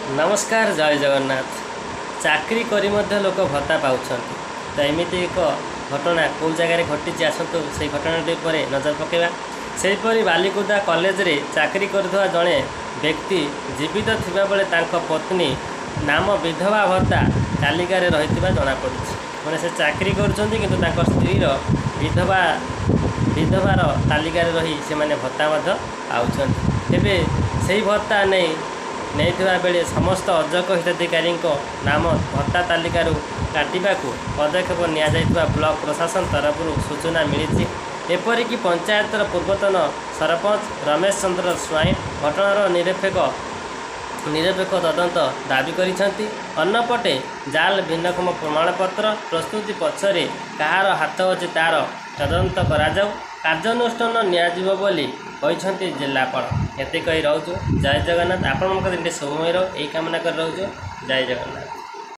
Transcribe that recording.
नमस्कार जय जगन्नाथ। चाकरी करी मध्य लोक भत्ता पाँच तो एमती एक घटना कौ जगार घटी आसतु से घटनाटी पर नजर पकेबा। सेहीपरि बालिकुदा कॉलेज रे चाकरी करथुवा जड़े व्यक्ति जीवित थिबा बेले तांको पत्नी नाम विधवा भत्ता तालिका रे रहितबा जना पड़िछि। माने से चाकरी करुछन्ति किंतु तांको स्त्रीर विधवार तालिका रे रही से माने भत्ता मध्य पाउछन्ति। तेबे सेही भत्ता नहीं बेले समस्त अजक हिताधिकारी नाम भत्ता तालिका काटा पदक्षेप निया ब्लॉक प्रशासन तरफ सूचना मिली। एपरिक पंचायतर पूर्वतन सरपंच रमेश चंद्र स्वाई घटनार निरपेक्ष तदंत दाबी करिसेंति। अन्यपटे जाल भिन्नक्षम प्रमाणपत्र प्रस्तुति पछरे कहार हाथ अच्छे तार तदंत कराଯାଉ कार्यानुष्ठान नियाजिबो बोली कहते जिलापाल। एते कही रोचु जय जगन्नाथ। आपण दिन समय यही कामना कर रोचु। जय जगन्नाथ।